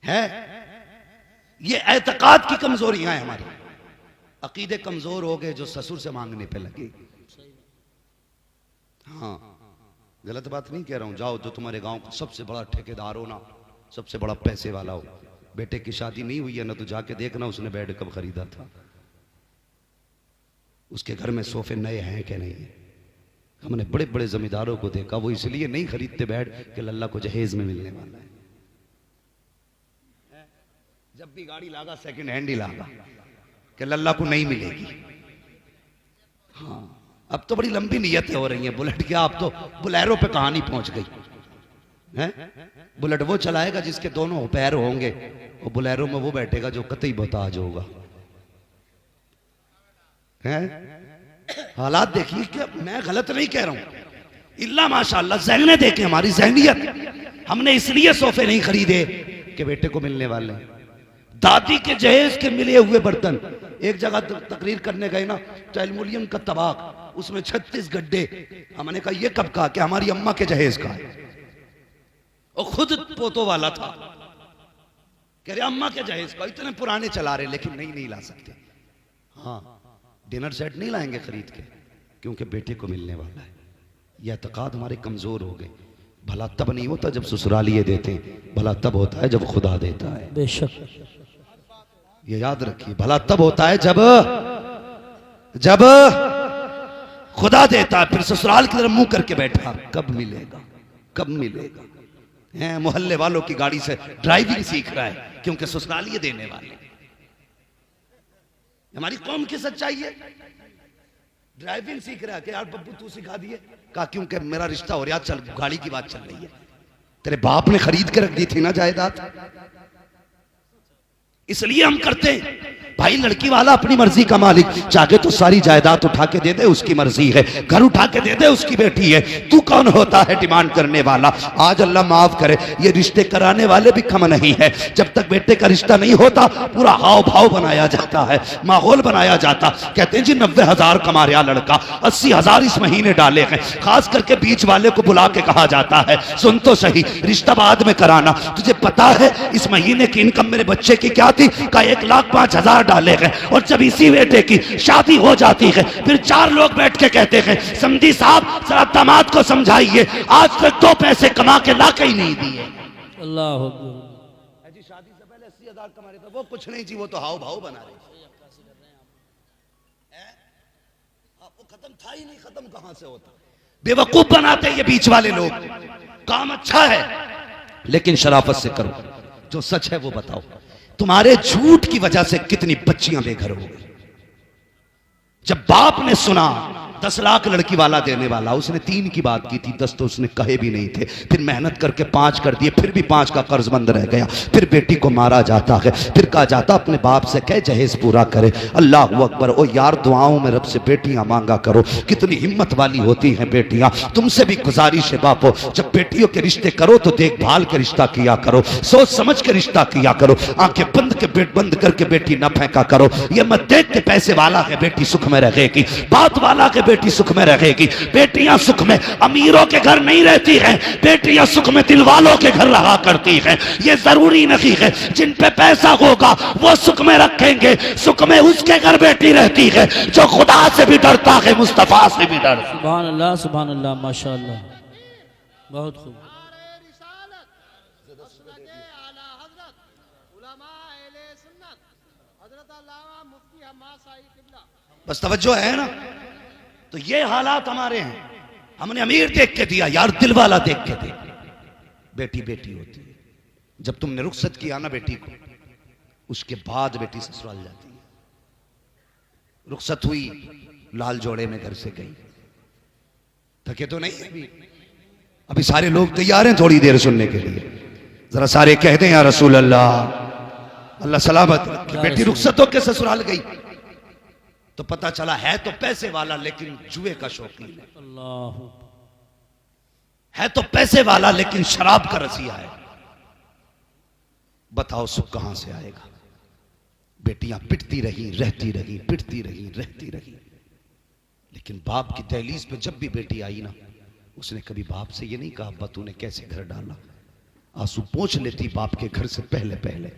है। ये एतकाद की कमजोरियां हैं हमारी। अकीदे कमजोर हो गए जो ससुर से मांगने पे लगे। हाँ, गलत बात नहीं कह रहा हूं। जाओ जो तुम्हारे गांव का सबसे बड़ा ठेकेदार हो ना, सबसे बड़ा पैसे वाला हो, बेटे की शादी नहीं हुई है ना, तो जाके देखना उसने बेड कब खरीदा था, उसके घर में सोफे नए हैं कि नहीं है। हमने बड़े बड़े जमींदारों को देखा, वो इसलिए नहीं खरीदते बेड कि लल्ला को जहेज में मिलने वाला है। जब भी गाड़ी लागा सेकंड हैंड ही लागा कि लल्ला को नहीं मिलेगी। हाँ, अब तो बड़ी लंबी नियतें हो रही हैं। बुलेट क्या, अब तो बुलेरो पे कहानी पहुंच गई है। बुलेट वो चलाएगा जिसके दोनों पैर होंगे, और बुलेरो में वो बैठेगा जो कतई बताज होगा। है हालात देखिए कि मैं गलत नहीं कह रहा हूं। इल्ला माशाअल्लाह ज़हने देखे हमारी ज़हनियत। हमने इसलिए सोफे नहीं खरीदे कि बेटे को मिलने वाले हैं। दादी के जहेज के मिले हुए बर्तन, एक जगह तकरीर करने गए ना, तो एल्युमिनियम का तबाक, उसमें 36 गड्ढे। हमने कहा ये कब का? कि हमारी अम्मा के जहेज का है। और खुद पोतों वाला था, कह रहे अम्मा के जहेज का। इतने पुराने चला रहे, लेकिन नहीं ला सकते। हाँ, डिनर सेट नहीं लाएंगे खरीद के, क्योंकि बेटे को मिलने वाला है। यह एतकाद हमारे कमजोर हो गए। भला तब नहीं होता जब ससुरालिये देते, भला तब होता है जब खुदा देता है। बेशक, ये याद रखिए, भला तब होता है जब खुदा देता है। फिर ससुराल की तरफ मुंह करके बैठा, कब मिलेगा, कब मिलेगा। हैं, मोहल्ले वालों की गाड़ी से ड्राइविंग सीख रहा है क्योंकि ससुरालिये देने वाले। हमारी कौम की सच्चाई है। ड्राइविंग सीख रहा है कि यार बब्बू तू सिखा दिए। कहा क्योंकि मेरा रिश्ता हो रहा, चल गाड़ी की बात चल रही है। तेरे बाप ने खरीद के रख दी थी ना जायदाद, इसलिए हम करते हैं। भाई लड़की वाला अपनी मर्जी का मालिक, चाहे तो सारी जायदाद उठा के दे दे, उसकी मर्जी है। घर उठा के दे दे, उसकी बेटी है। तू कौन होता है डिमांड करने वाला? आज अल्लाह माफ करे, ये रिश्ते कराने वाले भी कम नहीं है। जब तक बेटे का रिश्ता नहीं होता, पूरा हाव भाव बनाया जाता है, माहौल बनाया जाता। कहते हैं जी 90,000 कमा रहा लड़का, 80,000 इस महीने डाले हैं। खास करके बीच वाले को बुला के कहा जाता है, सुन तो सही, रिश्ता बाद में कराना। तुझे पता है इस महीने की इनकम मेरे बच्चे की क्या थी? का 1,05,000 डाले गए। और जब इसी बेटे की शादी हो जाती है, फिर 4 लोग बैठ के कहते हैं, समधी साहब जरा दामाद को समझाइए, आज तक 2 पैसे कमा के ला के ही नहीं दिए। अल्लाह जी शादी से पहले 80,000 कमा रहे थे, वो कुछ नहीं जी, वो तो हाव भाव बना रहे। वो खत्म था ही नहीं, खत्म कहां से होता। बेवकूफ बनाते ये बीच वाले लोग। काम अच्छा है लेकिन शराफत से करो, जो सच है वो बताओ। तुम्हारे झूठ की वजह से कितनी बच्चियां बेघर हो गई। जब बाप ने सुना 10 लाख लड़की वाला देने वाला, उसने 3 की बात की थी, 10 तो उसने कहे भी नहीं थे। फिर मेहनत करके 5 कर दिए, फिर भी 5 का कर्जमंद रह गया। फिर बेटी को मारा जाता है, फिर कहा जाता अपने बाप से कह जहेज पूरा करे। अल्लाह अकबर। ओ यार, दुआओं में रब से बेटियां मांगा करो। कितनी हिम्मत वाली होती हैं बेटियां। तुमसे भी गुजारिश है बापो, जब बेटियों के रिश्ते करो तो देखभाल के रिश्ता किया करो, सोच समझ के रिश्ता किया करो। आंखें बंद करके बेटी न फेंका करो। ये मत देख के पैसे वाला है बेटी सुख में रहेगी, बात वाला के बेटी सुख में रहेगी। बेटियां सुख में अमीरों के घर नहीं रहती हैं, बेटियां सुख में दिल वालों के घर रहा करती हैं। ये जरूरी नहीं है जिन पे पैसा होगा वो सुख में रखेंगे, सुख में उसके घर बेटी रहती है जो खुदा से भी डरता है, मुस्तफा से भी डरता। सुभान अल्लाह, सुभान अल्लाह, माशाअल्लाह, बहुत खूब। बस तवज्जो है ना। तो ये हालात हमारे हैं। हमने अमीर देख के दिया यार, दिल वाला देख के दे। बेटी बेटी होती है। जब तुमने रुखसत किया ना बेटी को, उसके बाद बेटी ससुराल जाती है। रुखसत हुई, लाल जोड़े में घर से गई, थके तो नहीं अभी सारे लोग तैयार हैं थोड़ी देर सुनने के लिए। जरा सारे कह दें या रसूल अल्लाह, अल्लाह सलामत। बेटी रुखसत होकर ससुराल गई तो पता चला है तो पैसे वाला लेकिन जुए का शौकीन है। अल्लाह है तो पैसे वाला लेकिन शराब का रसिया है। बताओ सुख कहां से आएगा। बेटियां पिटती रही, रहती रही, पिटती रही, रहती रही। लेकिन बाप की दहलीज पे जब भी बेटी आई ना, उसने कभी बाप से ये नहीं कहा अब्बा तूने कैसे घर डाला, आंसू पोंछ लेती बाप के घर से पहले पहले।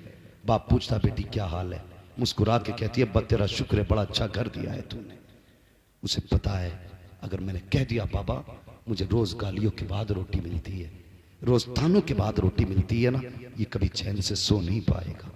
बाप पूछता बेटी क्या हाल है, मुस्कुरा के कहती है अब्बा तेरा शुक्र है, बड़ा अच्छा घर दिया है तूने। उसे पता है अगर मैंने कह दिया बाबा मुझे रोज गालियों के बाद रोटी मिलती है, रोज तानों के बाद रोटी मिलती है ना, ये कभी चैन से सो नहीं पाएगा,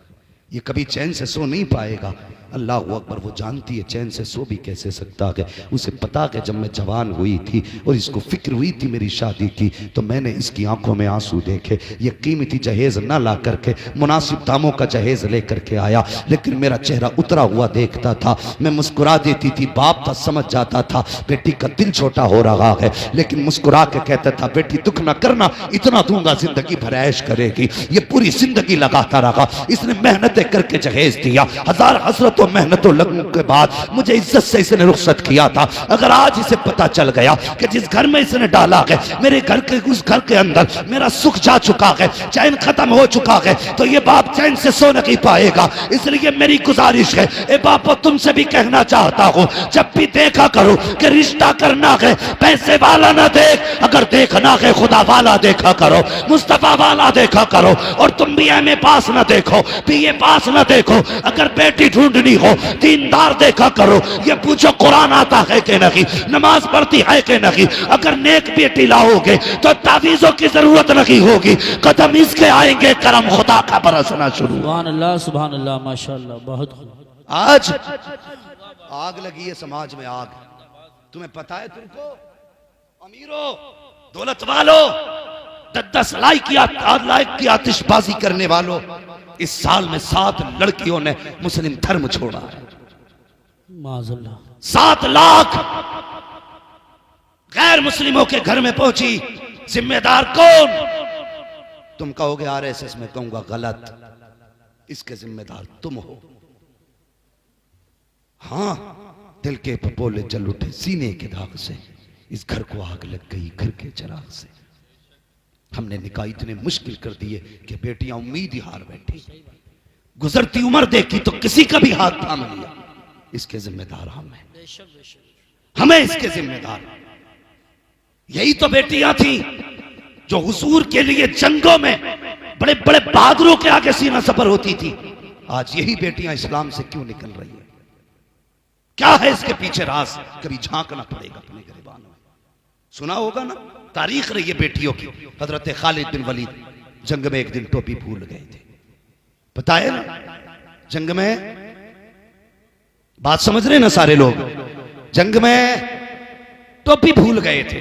ये कभी चैन से सो नहीं पाएगा। अल्लाह अकबर, वो जानती है चैन से सो भी कैसे सकता है। उसे पता है जब मैं जवान हुई थी और इसको फिक्र हुई थी मेरी शादी की, तो मैंने इसकी आंखों में आंसू देखे। ये कीमती जहेज ना ला करके मुनासिब दामों का जहेज लेकर के आया, लेकिन मेरा चेहरा उतरा हुआ देखता था, मैं मुस्कुरा देती थी। बाप था समझ जाता था बेटी का दिल छोटा हो रहा है, लेकिन मुस्कुरा के कहता था बेटी दुख ना करना, इतना दूंगा जिंदगी भर ऐश करेगी। ये पूरी जिंदगी लगाता रहा, इसने मेहनतें करके जहेज दिया, हजार हसरतों मेहनतों लगने के बाद मुझे इज्जत से इसने रुखसत किया था। अगर आज इसे पता चल गया कि जिस घर में इसने डाला है मेरे घर के उस घर के अंदर मेरा सुख जा चुका है, चैन खत्म हो चुका है, तो ये बाप चैन से सो नहीं पाएगा। इसलिए मेरी गुजारिश है ए बापो तुमसे भी कहना चाहता हूं, जब भी देखा करो कि रिश्ता करना है पैसे वाला ना देख, अगर देखना है खुदा वाला देखा करो, मुस्तफा वाला देखा करो। और तुम भी एमए पास ना देखो, बीए पास ना देखो, अगर बेटी ढूंढनी हो दीनदार देखा करो। ये पूछो कुरान आता है कि नहीं, नमाज पढ़ती है कि नहीं। अगर नेक बेटी लाओगे तो तावीज़ों की जरूरत नहीं होगी, कदम इसके आएंगे, करम खुदा का बरसना शुरू। सुभान अल्लाह माशाअल्लाह, बहुत खूब। आज आग लगी है समाज में, आग। तुम्हें पता है, तुमको अमीरों दौलत वालों 10-10 लाख की आतिशबाजी करने वालों, इस साल में 7 लड़कियों ने मुस्लिम धर्म छोड़ा है। माज़अल्लाह 7 लाख गैर मुस्लिमों के घर में पहुंची। जिम्मेदार कौन? तुम कहोगे आरएसएस, में कहूंगा गलत, इसके जिम्मेदार तुम हो। हां, दिल के पपोले जल उठे सीने के दाग से, इस घर को आग लग गई घर के चिराग से। हमने निकाह इतने मुश्किल कर दिए कि बेटियां उम्मीद ही हार बैठी। गुजरती उम्र देखी तो किसी का भी हाथ थाम लिया। इसके जिम्मेदार हम हैं, हमें इसके जिम्मेदार। यही तो बेटियां थी जो हुजूर के लिए जंगों में बड़े बड़े बहादुरों के आगे सीना सफर होती थी। आज यही बेटियां इस्लाम से क्यों निकल रही है? क्या है इसके पीछे राज? कभी झांकना पड़ेगा अपने गिरबान में। सुना होगा ना, तारीख रही है बेटियों की। हजरत खालिद बिन वलीद जंग में एक दिन टोपी भूल गए थे, पता है ना? जंग में, बात समझ रहे ना सारे लोग, जंग में टोपी भूल गए थे,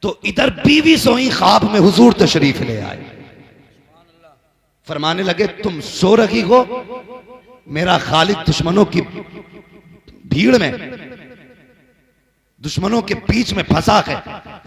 तो इधर बीवी सोई, ख्वाब में हुजूर तशरीफ ले आए। फरमाने लगे तुम सो रही हो, मेरा खालिद दुश्मनों की भीड़ में, दुश्मनों के बीच में फंसा है।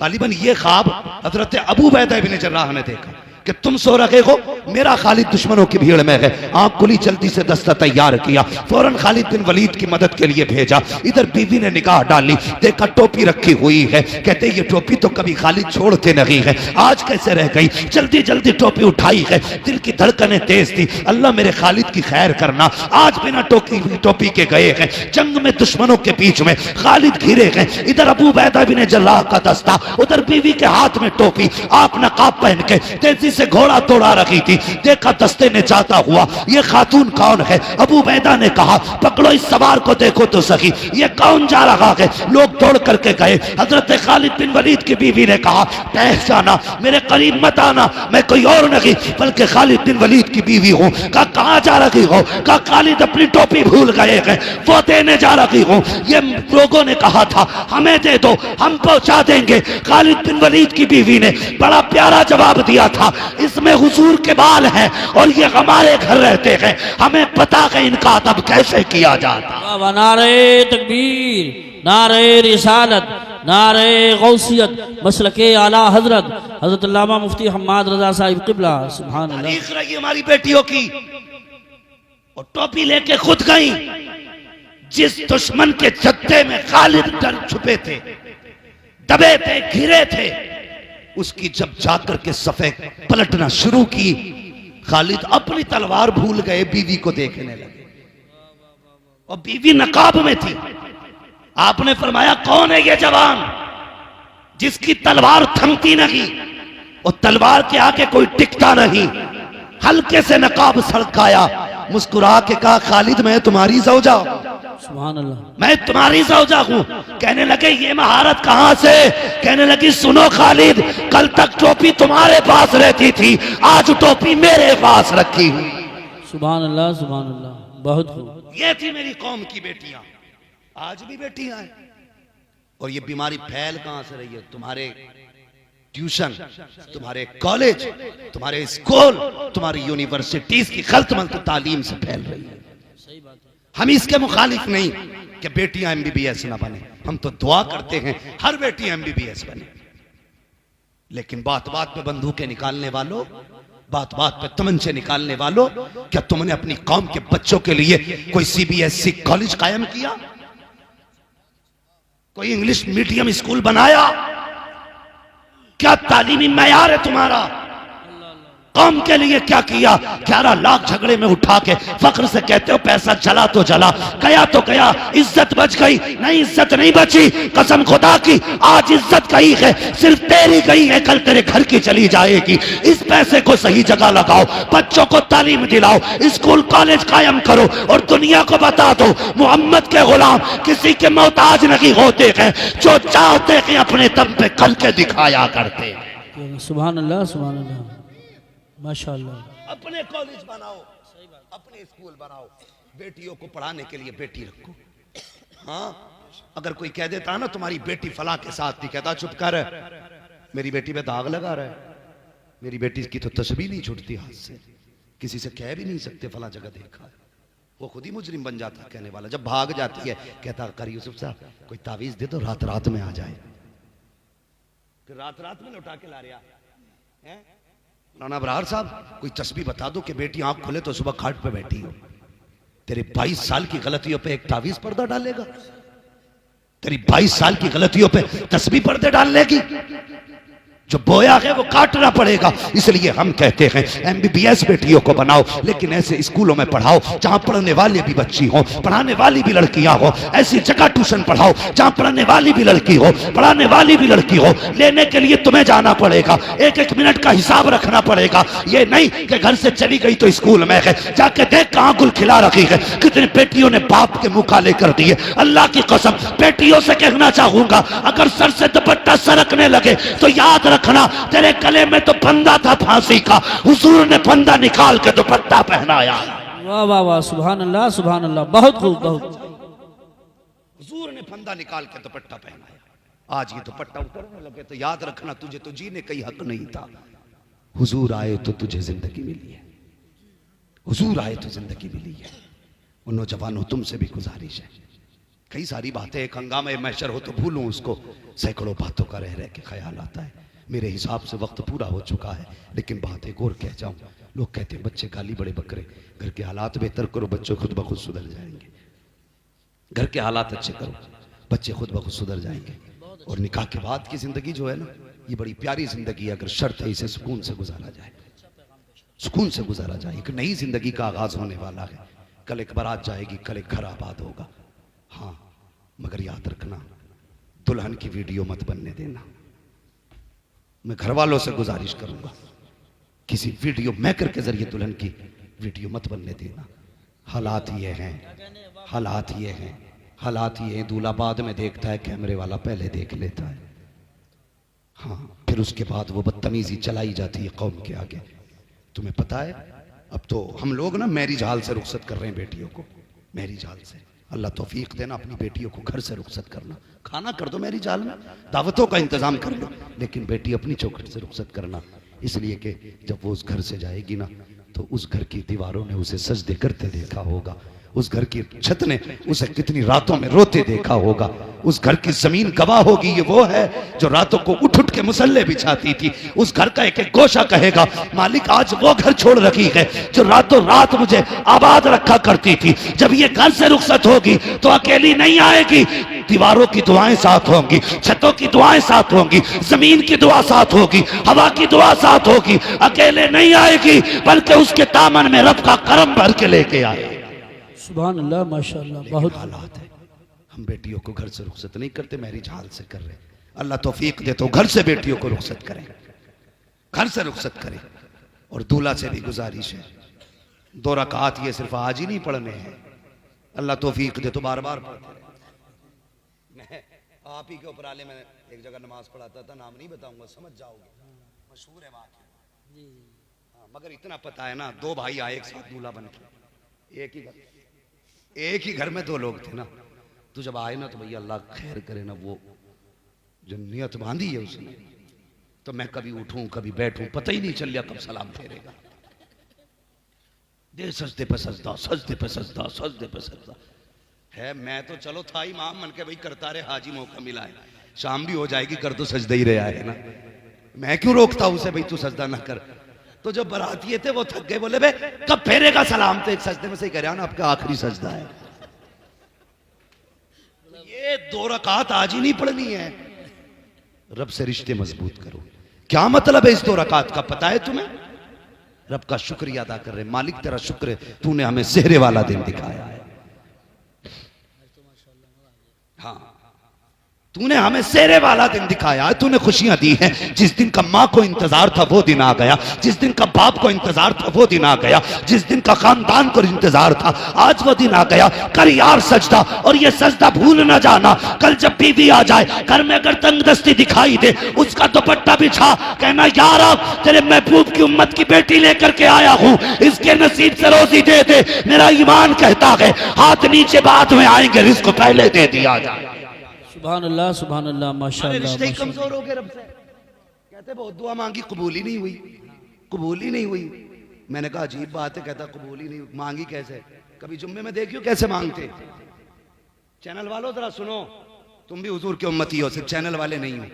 गालिबन ये ख्वाब हजरत अबू बैदा इब्न जर्राह ने देखा कि तुम सो रहे हो, मेरा खालिद दुश्मनों की भीड़ में है। आंख खुली, जल्दी से दस्ता तैयार किया, फौरन खालिद बिन वलीद की मदद के लिए भेजा। इधर बीवी ने निगाह डाली, देखा टोपी रखी हुई है। कहते ये टोपी तो कभी खालिद छोड़ते नहीं है, आज कैसे रह गई? जल्दी जल्दी टोपी उठाई है, दिल की धड़कनें तेज थी। अल्लाह मेरे खालिद की खैर करना, आज बिना टोपी के गए हैं जंग में, दुश्मनों के बीच में खालिद घिरे हैं। इधर अबू बैदा बिन जर्राह का दस्ता, उधर बीवी के हाथ में टोपी, आप नकाब पहन के तेजी से घोड़ा तोड़ा रखी थी। देखा दस्ते ने जाता हुआ, ये खातून कौन है? अबू बैदा ने कहा पकड़ो इस सवार को, देखो तो सही ये कौन जा रहा है। लोग दौड़ करके गए। हजरत खालिद बिन वलीद की बीवी ने कहा पहचाना, मेरे करीब मत आना, मैं कोई और नहीं बल्कि खालिद बिन वलीद की बीवी हूँ। कहा कहाँ जा रही हो? कहा खालिद अपनी टोपी भूल गए हैं, वो देने जा रही हूँ। ये लोगों ने कहा था हमें दे दो, हम पहुंचा देंगे। खालिद बिन वलीद की बीवी ने बड़ा प्यारा जवाब दिया था, इसमें हुजूर के बाल हैं और ये हमारे घर रहते हैं, हमें पता है इनका अदब कैसे किया जाता। नारे तकबीर, नारे रिसालत, नारे गौसियत, मसलके आला हजरत हजरत अल्लामा मुफ्ती हम्माद रजा साहिब किबला। सुभान अल्लाह। तारीख रही हमारी बेटियों की, और टोपी लेके खुद गई। जिस दुश्मन के जत्थे में खालिद डर छुपे थे, दबे थे, घिरे थे, उसकी जब जाकर के सफे पलटना शुरू की, खालिद अपनी तलवार भूल गए, बीवी को देखने लगे और बीवी नकाब में थी। आपने फरमाया कौन है ये जवान जिसकी तलवार थमती नहीं? और तलवार के आगे कोई टिकता नहीं। हल्के से नकाब सड़काया, मुस्कुरा के कहा खालिद मैं तुम्हारी ज़ौजा, सुभान अल्लाह। मैं तुम्हारी ज़ौजा हूं। कहने लगे ये महारत कहां से? कहने लगी सुनो खालिद, कल तक टोपी तुम्हारे पास रहती थी, आज टोपी मेरे पास रखी हुई। सुभान अल्लाह, सुभान अल्लाह, बहुत खूब। ये थी मेरी कौम की बेटियां, आज भी बेटियां हैं। और ये बीमारी फैल कहां से रही है? तुम्हारे ट्यूशन, तुम्हारे कॉलेज, तुम्हारे स्कूल, तुम्हारी यूनिवर्सिटीज की गलत तालीम से फैल रही है। हम इसके मुखालिफ नहीं कि बेटियां एमबीबीएस ना बने, हम तो दुआ करते हैं हर बेटी एमबीबीएस बने। लेकिन बात बात पे बंदूकें निकालने वालों, बात बात पे तमंचे निकालने वालों, क्या तुमने अपनी कौम के बच्चों के लिए कोई सीबीएसई कॉलेज कायम किया? कोई इंग्लिश मीडियम स्कूल बनाया? क्या तालीमी मयार है तुम्हारा? कौम के लिए क्या किया? 11 लाख झगड़े में उठा के फख्र से कहते हो पैसा चला तो चला, गया तो गया, इज्जत बच गई? नहीं, इज्जत नहीं बची। कसम खुदा की आज इज्जत गई है, सिर्फ तेरी गई है, कल तेरे घर की चली जाएगी। इस पैसे को सही जगह लगाओ, बच्चों को तालीम दिलाओ, स्कूल कॉलेज कायम करो और दुनिया को बता दो मोहम्मद के गुलाम किसी के मोहताज नहीं होते हैं, जो चाहते हैं अपने दम पे करके दिखाया करते। सुभान अल्लाह, सुभान अल्लाह, माशाअल्लाह। अपने कॉलेज बनाओ, अपने स्कूल बनाओ, बेटियों को पढ़ाने के लिए बेटी रखो। हाँ, अगर कोई कह देता ना तुम्हारी बेटी फला के साथ, नहीं कहता चुप कर, मेरी बेटी पे दाग लगा रहा है, मेरी बेटी की तो तस्वीर नहीं छूटती हाथ से, किसी से कह भी नहीं सकते फला जगह देखा है। वो खुद ही मुजरिम बन जाता कहने वाला। जब भाग जाती है कहता कर यूसुफ साहब कोई तावीज दे दो रात रात में आ जाए। फिर रात रात में लौटा के ला रहा है। मौलाना अबरार साहब कोई तस्बीह बता दो कि बेटी आंख खुले तो सुबह खाट पे बैठी हो। तेरे 22 साल की गलतियों पे एक तावीज पर्दा डालेगा? तेरी 22 साल की गलतियों पे तस्बीह पर्दे डाल लेगी? जो बोया है वो काटना पड़ेगा। इसलिए हम कहते हैं एमबीबीएस बेटियों को बनाओ, लेकिन ऐसे स्कूलों में पढ़ाओ जहां पढ़ने वाले भी बच्ची हो, पढ़ाने वाली भी लड़कियां हो। ऐसी जगह ट्यूशन पढ़ाओ जहां पढ़ने वाली भी लड़की हो, पढ़ाने वाली भी लड़की हो। लेने के लिए तुम्हें जाना पड़ेगा, एक एक मिनट का हिसाब रखना पड़ेगा। ये नहीं कि घर से चली गई तो स्कूल में है, जाके देख कहां गुल खिला रखी है। कितनी बेटियों ने बाप के मुंह काले कर दिए। अल्लाह की कसम बेटियों से कहना चाहूंगा, अगर सर से दुपट्टा सरकने लगे तो याद रखना तेरे गले में तो फंदा था फांसी का, हुजूर ने फंदा निकाल के दुपट्टा पहनाया। वाह वाह वाह, सुभान अल्लाह, सुभान अल्लाह, बहुत खूब, बहुत। हुजूर ने फंदा निकाल के दुपट्टा पहनाया। आज ये दुपट्टा उतरने लगे तो याद रखना तुझे तो जीने का ही हक नहीं था। हुजूर आए तो तुझे जिंदगी मिली है, हुजूर आए तो जिंदगी मिली है। उन नौजवानों तुमसे भी गुजारिश है, कई सारी बातें एक हंगामे मैशर हो तो भूलूं उसको, सैकड़ों बातों का रह रह के ख्याल आता है। मेरे हिसाब से वक्त पूरा हो चुका है, लेकिन बात एक और कह जाऊं। लोग कहते हैं बच्चे गाली बड़े बकरे, घर के हालात बेहतर करो बच्चे खुद ब खुद सुधर जाएंगे। घर के हालात अच्छे करो बच्चे खुद ब खुद सुधर जाएंगे। और निकाह के बाद की जिंदगी जो है ना, ये बड़ी प्यारी जिंदगी है, अगर शर्त है इसे सुकून से गुजारा जाए, सुकून से गुजारा जाए। एक नई जिंदगी का आगाज होने वाला है। कल एक बारात जाएगी, कल एक घर आबाद होगा। हाँ, मगर याद रखना दुल्हन की वीडियो मत बनने देना। मैं घर वालों से गुजारिश करूंगा, किसी वीडियो मेकर के जरिए दुल्हन की वीडियो मत बनने देना। हालात ये हैं, हालात ये हैं, हालात ये हैं। दूल्हा बाद में देखता है, कैमरे वाला पहले देख लेता है। हाँ, फिर उसके बाद वो बदतमीजी चलाई जाती है कौम के आगे। तुम्हें पता है अब तो हम लोग ना मैरिज हाल से रुखसत कर रहे हैं बेटियों को, मैरिज हाल से। अल्लाह तौफीक देना अपनी बेटियों को घर से रुखसत करना। खाना कर दो मैरिज हाल में, दावतों का इंतजाम कर लो, लेकिन बेटी अपनी चौखट से रुखसत करना। इसलिए कि जब वो उस घर से जाएगी ना, तो उस घर की दीवारों ने उसे सजदे करते देखा होगा, उस घर की छत ने उसे कितनी रातों में रोते देखा होगा, उस घर की जमीन गवाह होगी। ये वो है जो रातों को उठ उठ के मुसल्ले बिछाती थी। उस घर का एक एक गोशा कहेगा मालिक आज वो घर छोड़ रखी है जो रातों रात मुझे आबाद रखा करती थी। जब ये घर से रुखसत होगी तो अकेली नहीं आएगी, दीवारों की दुआएं साथ होंगी, छतों की दुआएं साथ होंगी, जमीन की दुआ साथ होगी, हवा की दुआ साथ होगी। अकेले नहीं आएगी बल्कि उसके दामन में रब का करम भर के लेके आए। सुभान अल्लाह, माशाअल्लाह, बहुत हालात है। हम बेटियों को घर से रुखसत नहीं करते, मैरिज हाल से कर रहे। अल्लाह तौफीक दे तो घर से बेटियों को रुखसत करें। घर से रुखसत करे। और दूल्हा से भी गुजारिश है, 2 रकात ये सिर्फ आज ही नहीं पढ़ने हैं, अल्लाह तौफीक दे तो बार बार पढ़ते रहे। मैं आप ही के ऊपर आले में एक जगह नमाज पढ़ाता था, नाम नहीं बताऊंगा, समझ जाओगे, मशहूर है वाक़या। हाँ, मगर इतना पता है ना, 2 भाई आए एक साथ दूल्हा बन के, एक ही घर में 2 लोग थे ना। तो जब आए ना तो भैया अल्लाह खैर करे ना, वो जो नियत बांधी है उसने, तो मैं कभी उठूं कभी बैठूं, पता ही नहीं चल लिया कब सलाम फेरेगा। दे सजदे पे सजदा, सजदे पे सजदा, सजदे पे सजदा है। मैं तो चलो था इमाम मन के भाई करता रहे, हाजी मौका मिला है, शाम भी हो जाएगी, कर तो सजदा ही रहा है ना, मैं क्यों रोकता उसे भाई तू सजदा ना कर। तो जब बरातिये थे वो थक गए, बोले बे कब फेरेगा सलाम, तो एक सजदे में से ही कह ना आपका आखिरी सजदा है। ये 2 रकात आज ही नहीं पढ़नी है। रब से रिश्ते मजबूत करो। क्या मतलब है इस 2 रकात का पता है तुम्हें? रब का शुक्रिया अदा कर रहे, मालिक तेरा शुक्र है, तूने हमें सेहरे वाला दिन दिखाया है। हाँ, तूने हमें सेहरे वाला दिन दिखाया है, तूने खुशियां दी हैं। जिस दिन का माँ को इंतजार था वो दिन आ गया, जिस दिन का बाप को इंतजार था वो दिन आ गया, जिस दिन का खानदान को इंतजार था आज वो दिन आ गया। कर यार सजदा, और ये सजदा भूल ना जाना। कल जब बीवी आ जाए घर में, अगर तंगदस्ती दिखाई दे, उसका दुपट्टा बिछा, कहना यार अब तेरे महबूब की उम्मत की बेटी लेकर के आया हूँ, इसके नसीब से रोजी दे दे। मेरा ईमान कहता है हाथ नीचे बाद में आएंगे, रिस्क पहले दे दिया जाए। सुभान अल्लाह, माशाअल्लाह। रिश्ते ही कमजोर हो गए रब से। कहते बहुत दुआ मांगी, कबूल ही नहीं हुई, कबूल ही नहीं हुई। मैंने कहा अजीब बात है, कहता कबूल ही नहीं मांगी कैसे? कभी जुम्मे में देखियो कैसे मांगते। चैनल वालों जरा सुनो, तुम भी हुजूर की उम्मती हो, सिर्फ चैनल वाले नहीं हो।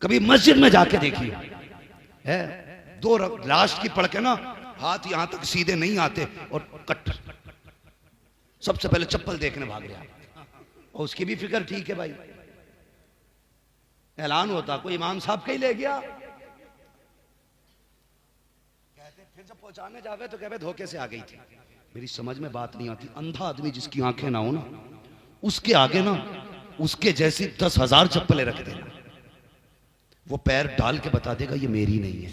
कभी मस्जिद में जाके देखिए, है 2 लास्ट की पढ़ के ना, हाथ यहां तक सीधे नहीं आते और कट, सबसे पहले चप्पल देखने भाग गया। और उसकी भी फिक्र ठीक है भाई, ऐलान होता कोई इमाम साहब का ही ले गया। कहते फिर जब पहुंचाने जावे तो कहते धोखे से आ गई थी। मेरी समझ में बात नहीं आती, अंधा आदमी जिसकी आंखें ना हो ना, उसके आगे ना उसके जैसी 10,000 चप्पलें रख देना, वो पैर डाल के बता देगा ये मेरी नहीं है।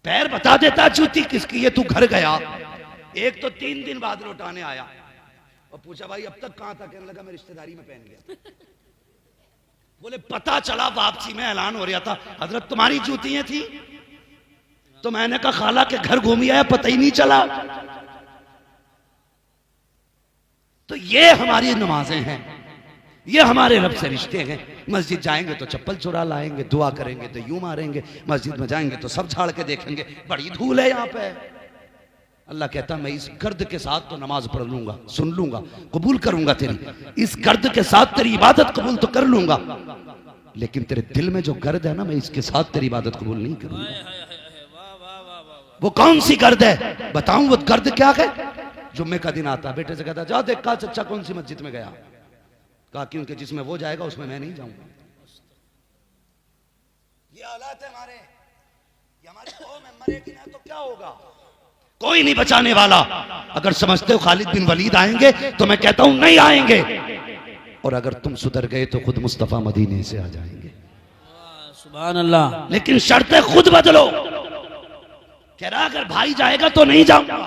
पैर बता देता जूती किसकी है। तू घर गया, एक तो 3 दिन बाद लौटाने आया और पूछा भाई अब तक कहां था? कहने लगा मैं रिश्तेदारी में पहन गया। बोले पता चला वापसी में ऐलान हो रहा था, हजरत तुम्हारी जूतियां थी। तो मैंने कहा खाला के घर घूमी आया, पता ही नहीं चला। तो ये हमारी नमाजें हैं, ये हमारे रब से रिश्ते हैं। मस्जिद जाएंगे तो चप्पल चुरा लाएंगे, दुआ करेंगे तो यूं मारेंगे, मस्जिद में जाएंगे तो सब झाड़ के देखेंगे, बड़ी धूल है यहाँ पे। अल्लाह कहता मैं इस गर्द के साथ तो नमाज पढ़ लूंगा, सुन लूंगा, कबूल करूंगा तेरी, इस गर्द के साथ तेरी इबादत कबूल तो कर लूंगा, लेकिन तेरे दिल में जो गर्द है ना, मैं इसके साथ तेरी इबादत कबूल नहीं करूंगा। वो कौन सी गर्द है बताऊं? वो गर्द क्या है? जुम्मे का दिन आता, बेटे से कहता जा देख का चचा कौन सी मस्जिद में गया। कहा क्योंकि जिसमें वो जाएगा उसमें मैं नहीं जाऊंगा। ये हालात है हमारे, ये हमारी कौम है, मरेगी ना तो क्या होगा? कोई नहीं बचाने वाला। अगर समझते हो खालिद बिन वलीद आएंगे तो मैं कहता हूं नहीं आएंगे, और अगर तुम सुधर गए तो खुद मुस्तफा मदीने से आ जाएंगे। सुभान अल्लाह। लेकिन शर्तें खुद बदलो। कह रहा अगर भाई जाएगा तो नहीं जाऊंगा।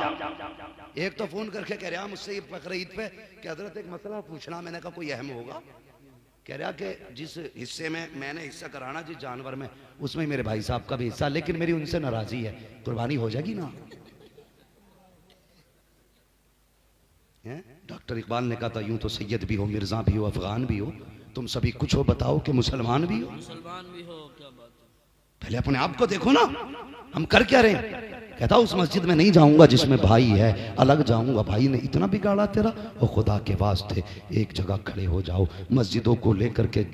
एक तो फोन करके कह रहा मुझसे बकरीद पे कि हजरत एक मसला पूछना। मैंने कहा कोई अहम होगा? कह रहा कि जिस हिस्से में मैंने हिस्सा कराना, जिस जानवर में, उसमें मेरे भाई साहब का भी हिस्सा, लेकिन मेरी उनसे नाराजगी है, कुर्बानी हो जाएगी ना? डॉक्टर इकबाल ने कहा था यूं तो सैयद भी हो, मिर्जा भी हो, अफगान भी हो, तुम सभी कुछ हो, बताओ कि मुसलमान भी हो। मुसलमान भी हो, क्या बात है? पहले अपने आप को देखो ना, हम कर क्या रहे हैं? कहता उस मस्जिद में नहीं जाऊंगा जिसमें भाई है, अलग जाऊंगा। भाई ने इतना बिगाड़ा तेरा, और खुदा के वास्ते एक जगह खड़े हो जाओ। मस्जिदों को लेकर के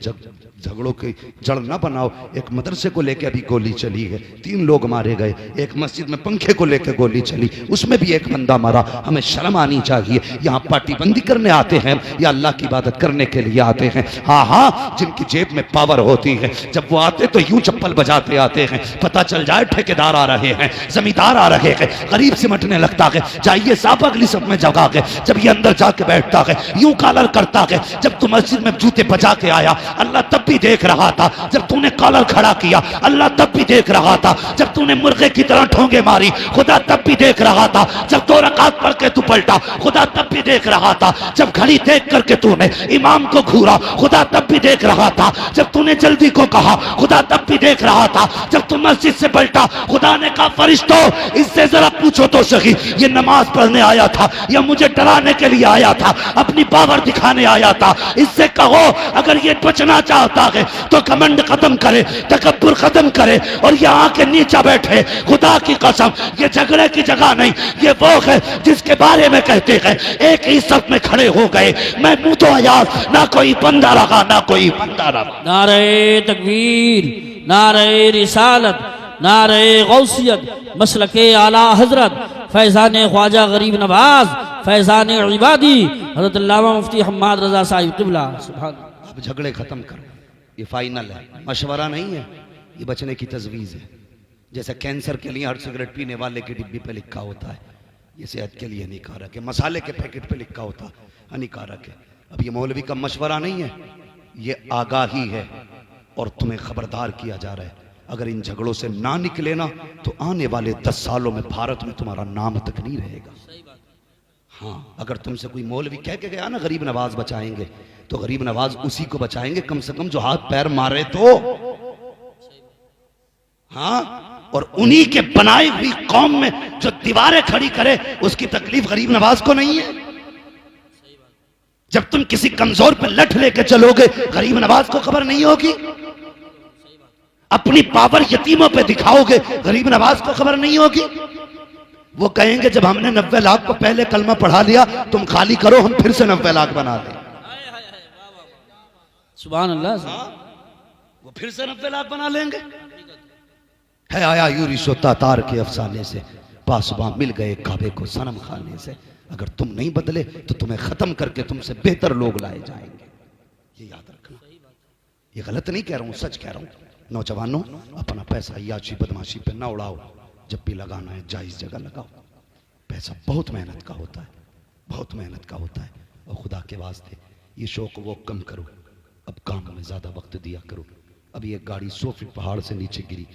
झगड़ों की जड़ ना बनाओ। एक मदरसे को लेकर अभी गोली चली है, 3 लोग मारे गए। एक मस्जिद में पंखे को लेकर गोली चली, उसमें भी एक बंदा मरा। हमें शर्म आनी चाहिए। यहाँ पार्टी बंदी करने आते हैं या अल्लाह की इबादत करने के लिए आते हैं? हाँ हाँ, जिनकी जेब में पावर होती है, जब वो आते तो यूं चप्पल बजाते आते हैं। पता चल जाए ठेकेदार आ रहे हैं, जमींदार आ रहे हैं, गरीब सिमटने लगता है। जाइए साहब अगली सब में जगह के, जब ये अंदर जाके बैठता है, यूं कालर करता है। जब तू मस्जिद में जूते बजा के आया, अल्लाह तब भी देख रहा था जब तूने कॉलर खड़ा किया, अल्लाह तब भी देख रहा था जब तूने मुर्गे की तरह ठोंगे मारी, खुदा तब भी देख रहा था जब 2 रकात पढ़ के तू पलटा, खुदा तब भी देख रहा था जब घड़ी देख करके तूने इमाम को घूरा, खुदा तब भी देख रहा था जब तूने जल्दी को कहा, खुदा तब भी देख रहा था जब तू मस्जिद से पलटा। खुदा ने कहा फरिश्तों इससे जरा पूछो तो सही, ये नमाज पढ़ने आया था या मुझे डराने के लिए आया था, अपनी पावर दिखाने आया था? इससे कहो अगर ये बचना चाहता है तो घमंड खत्म करे, तकब्बुर खत्म करे और यहाँ के नीचे बैठे। खुदा की कसम ये झगड़े की जगह नहीं, ये वो है जिसके बारे में कहते हैं एक ही सब में खड़े हो गए, मैं मुंह तो आयाज, ना कोई बंदा रहा ना कोई बंदा रहा। नारे तकबीर, नारे रिसालत, नारे गौसियत, मसलके आला हजरत, फैज़ान ख्वाजा गरीब नवाज, फैज़ान इबादी हज़रत अल्लामा मुफ्ती हम्माद रज़ा साहिब क़िबला। सुभान। अब झगड़े खत्म करो, ये फाइनल है, मशवरा नहीं है, ये बचने की तजवीज़ है। जैसे कैंसर के लिए हर सिगरेट पीने वाले की डिब्बी पे लिखा होता है ये सेहत के लिए हानिकारक है, मसाले के पैकेट पे लिखा होता हानिकारक है। अब ये मौलवी का मशवरा नहीं है, ये आगाही है और तुम्हें खबरदार किया जा रहा है। अगर इन झगड़ों से ना निकले ना तो आने वाले 10 सालों में भारत में तुम्हारा नाम तक नहीं रहेगा। हाँ, अगर तुमसे कोई मौलवी कह के गया ना गरीब नवाज बचाएंगे, तो गरीब नवाज उसी को बचाएंगे कम से कम जो हाथ पैर मारे तो। हाँ, और उन्हीं के बनाई हुई कौम में जो दीवारें खड़ी करे उसकी तकलीफ गरीब नवाज को नहीं है। जब तुम किसी कमजोर पे लठ लेके चलोगे गरीब नवाज को खबर नहीं होगी। अपनी पावर यतीमों पे दिखाओगे गरीब नवाज को खबर नहीं होगी। वो कहेंगे जब हमने 90 लाख को पहले कलमा पढ़ा लिया तुम खाली करो, हम फिर से 90 लाख बना दें। सुभान अल्लाह। वो फिर से 90 लाख बना लेंगे। है आया यूरिशो तातार के अफसाने से, पासबा मिल गए काबे को सनम खाने से। अगर तुम नहीं बदले तो तुम्हें खत्म करके तुमसे बेहतर लोग लाए जाएंगे, ये याद रखना। ये गलत नहीं कह रहा हूं, सच कह रहा हूं। नौजवानों, अपना पैसा याची बदमाशी पे ना उड़ाओ, जब भी लगाना है जायज जगह लगाओ। पैसा बहुत मेहनत का होता है, बहुत मेहनत का होता है। और खुदा के वास्ते ये शौक वो कम करो, अब काम में ज्यादा वक्त दिया करो। अब ये गाड़ी 100 फीट पहाड़ से नीचे गिरी,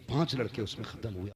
5 लड़के उसमें खत्म हुए।